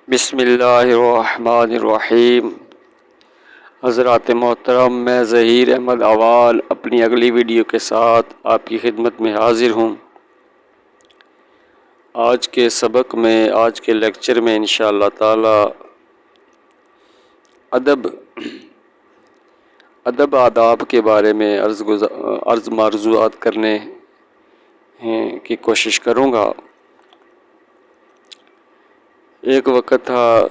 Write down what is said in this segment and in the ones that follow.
بسم اللہ الرحمن الرحیم۔ حضرات محترم، میں ظہیر احمد اعوال اپنی اگلی ویڈیو کے ساتھ آپ کی خدمت میں حاضر ہوں۔ آج کے سبق میں، آج کے لیکچر میں انشاءاللہ تعالی ادب آداب کے بارے میں عرض معروضات کرنے کی کوشش کروں گا۔ ایک وقت تھا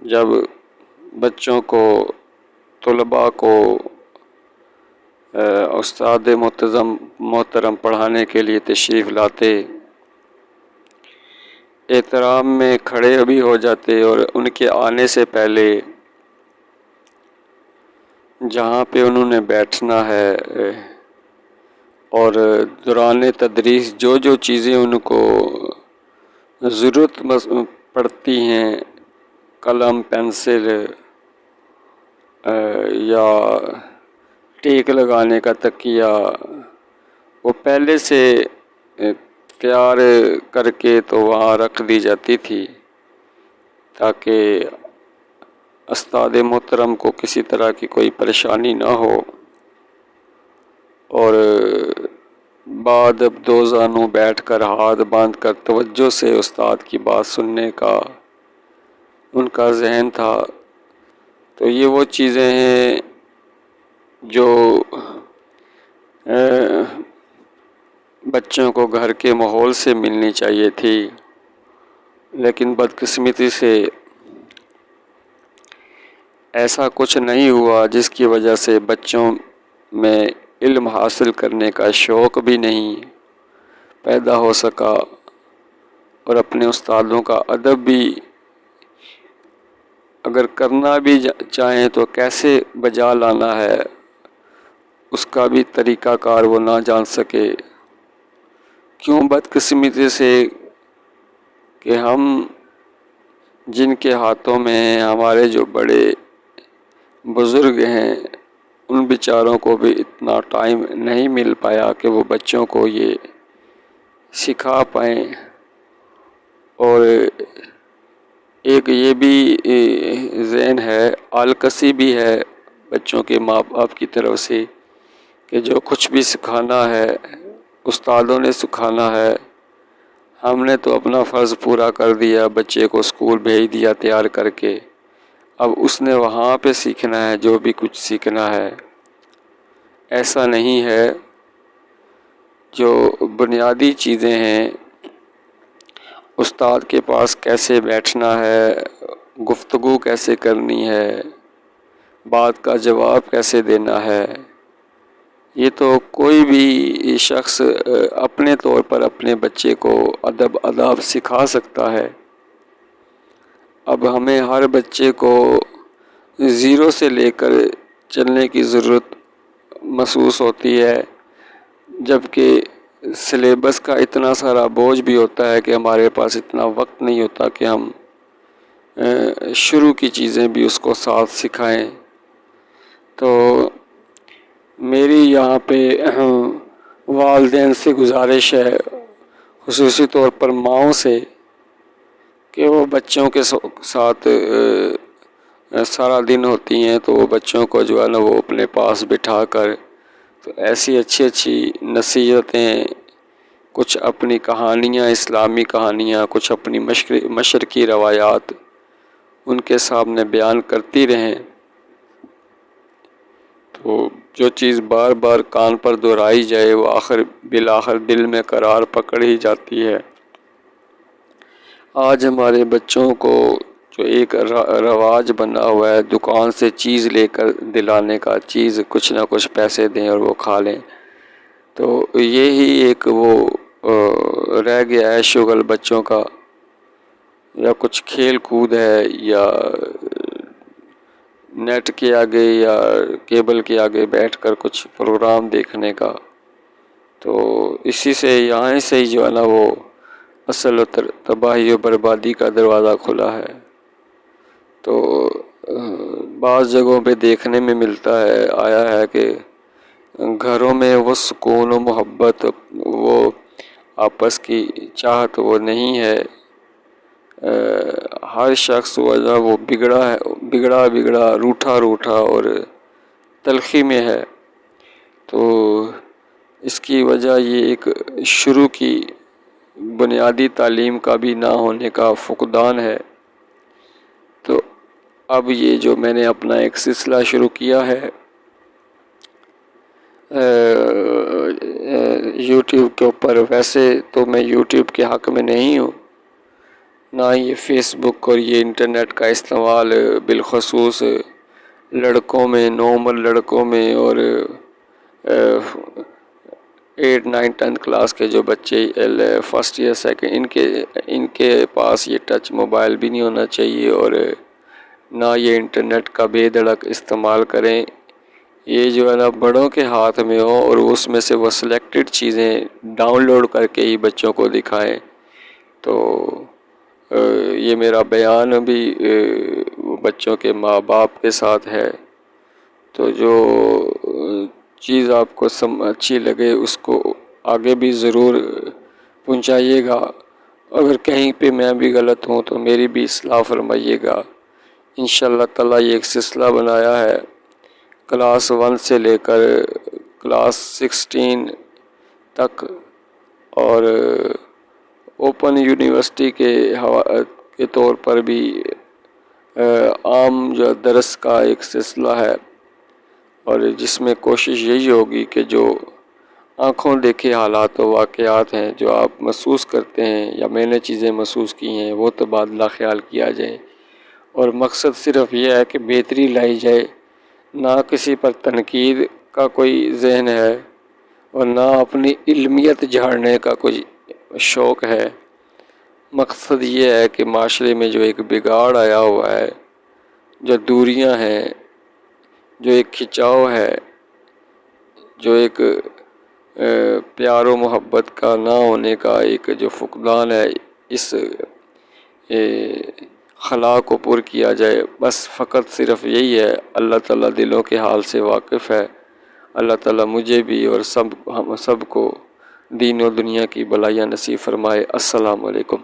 جب بچوں کو، طلباء کو استاد محترم پڑھانے کے لیے تشریف لاتے، احترام میں کھڑے بھی ہو جاتے اور ان کے آنے سے پہلے جہاں پہ انہوں نے بیٹھنا ہے اور دوران تدریس جو چیزیں ان کو ضرورت پڑتی ہیں، قلم، پنسل یا ٹیک لگانے کا تکیہ، وہ پہلے سے تیار کر کے تو وہاں رکھ دی جاتی تھی تاکہ استاد محترم کو کسی طرح کی کوئی پریشانی نہ ہو، اور بعد اب دو زانوں بیٹھ کر ہاتھ باندھ کر توجہ سے استاد کی بات سننے کا ان کا ذہن تھا۔ تو یہ وہ چیزیں ہیں جو بچوں کو گھر کے ماحول سے ملنی چاہیے تھی، لیکن بدقسمتی سے ایسا کچھ نہیں ہوا، جس کی وجہ سے بچوں میں علم حاصل کرنے کا شوق بھی نہیں پیدا ہو سکا، اور اپنے استادوں کا ادب بھی اگر کرنا بھی چاہیں تو کیسے بجا لانا ہے اس کا بھی طریقہ کار وہ نہ جان سکے۔ کیوں بدقسمتی سے کہ ہم جن کے ہاتھوں میں ہیں، ہمارے جو بڑے بزرگ ہیں، ان بیچاروں کو بھی اتنا ٹائم نہیں مل پایا کہ وہ بچوں کو یہ سکھا پائیں، اور ایک یہ بھی ذہن ہے، آلکسی بھی ہے بچوں کے ماں باپ کی طرف سے کہ جو کچھ بھی سکھانا ہے استادوں نے سکھانا ہے، ہم نے تو اپنا فرض پورا کر دیا، بچے کو اسکول بھیج دیا تیار کر کے، اب اس نے وہاں پہ سیکھنا ہے جو بھی کچھ سیکھنا ہے۔ ایسا نہیں ہے، جو بنیادی چیزیں ہیں، استاد کے پاس کیسے بیٹھنا ہے، گفتگو کیسے کرنی ہے، بات کا جواب کیسے دینا ہے، یہ تو کوئی بھی شخص اپنے طور پر اپنے بچے کو ادب آداب سکھا سکتا ہے۔ اب ہمیں ہر بچے کو زیرو سے لے کر چلنے کی ضرورت محسوس ہوتی ہے، جبکہ سلیبس کا اتنا سارا بوجھ بھی ہوتا ہے کہ ہمارے پاس اتنا وقت نہیں ہوتا کہ ہم شروع کی چیزیں بھی اس کو ساتھ سکھائیں۔ تو میری یہاں پہ والدین سے گزارش ہے، خصوصی طور پر ماؤں سے، کہ وہ بچوں کے ساتھ سارا دن ہوتی ہیں تو وہ بچوں کو جو ہے نا وہ اپنے پاس بٹھا کر تو ایسی اچھی اچھی نصیحتیں، کچھ اپنی کہانیاں، اسلامی کہانیاں، کچھ اپنی مشرقی روایات ان کے سامنے بیان کرتی رہیں، تو جو چیز بار بار کان پر دہرائی جائے وہ بالآخر دل میں قرار پکڑ ہی جاتی ہے۔ آج ہمارے بچوں کو جو ایک رواج بنا ہوا ہے دکان سے چیز لے کر دلانے کا، چیز کچھ نہ کچھ پیسے دیں اور وہ کھا لیں، تو یہی ایک وہ رہ گیا ہے شغل بچوں کا، یا کچھ کھیل کود ہے، یا نیٹ کے آگے یا کیبل کے آگے بیٹھ کر کچھ پروگرام دیکھنے کا، تو اسی سے یہاں سے ہی جو ہے نا وہ اصل و تباہی و بربادی کا دروازہ کھلا ہے۔ تو بعض جگہوں پہ دیکھنے میں ملتا ہے، آیا ہے کہ گھروں میں وہ سکون و محبت، وہ آپس کی چاہت وہ نہیں ہے، ہر شخص وجہ وہ بگڑا روٹھا اور تلخی میں ہے، تو اس کی وجہ یہ ایک شروع کی بنیادی تعلیم کا بھی نہ ہونے کا فقدان ہے۔ تو اب یہ جو میں نے اپنا ایک سلسلہ شروع کیا ہے یوٹیوب کے اوپر، ویسے تو میں یوٹیوب کے حق میں نہیں ہوں، نہ یہ فیس بک اور یہ انٹرنیٹ کا استعمال بالخصوص لڑکوں میں، نارمل لڑکوں میں، اور 8 9 10 کلاس کے جو بچے فرسٹ ایئر سیکنڈ ان کے پاس یہ ٹچ موبائل بھی نہیں ہونا چاہیے، اور نہ یہ انٹرنیٹ کا بے دھڑک استعمال کریں۔ یہ جو ہے نا بڑوں کے ہاتھ میں ہو، اور اس میں سے وہ سلیکٹڈ چیزیں ڈاؤن لوڈ کر کے ہی بچوں کو دکھائیں۔ تو یہ میرا بیان بھی بچوں کے ماں باپ کے ساتھ ہے، تو جو چیز آپ کو اچھی لگے اس کو آگے بھی ضرور پہنچائیے گا۔ اگر کہیں پہ میں بھی غلط ہوں تو میری بھی اصلاح فرمائیے گا۔ انشاءاللہ تعالیٰ یہ ایک سلسلہ بنایا ہے، کلاس 1 سے لے کر کلاس 16 تک، اور اوپن یونیورسٹی کے طور پر بھی عام جو درس کا ایک سلسلہ ہے، اور جس میں کوشش یہی ہوگی کہ جو آنکھوں دیکھے حالات و واقعات ہیں، جو آپ محسوس کرتے ہیں یا میں نے چیزیں محسوس کی ہیں، وہ تبادلہ خیال کیا جائے، اور مقصد صرف یہ ہے کہ بہتری لائی جائے، نہ کسی پر تنقید کا کوئی ذہن ہے اور نہ اپنی علمیت جھاڑنے کا کوئی شوق ہے۔ مقصد یہ ہے کہ معاشرے میں جو ایک بگاڑ آیا ہوا ہے، جو دوریاں ہیں، جو ایک کھچاؤ ہے، جو ایک پیار و محبت کا نہ ہونے کا ایک جو فقدان ہے، اس خلا کو پر کیا جائے، بس فقط صرف یہی ہے۔ اللہ تعالیٰ دلوں کے حال سے واقف ہے۔ اللہ تعالیٰ مجھے بھی اور ہم سب کو دین و دنیا کی بھلائیاں نصیب فرمائے۔ السلام علیکم۔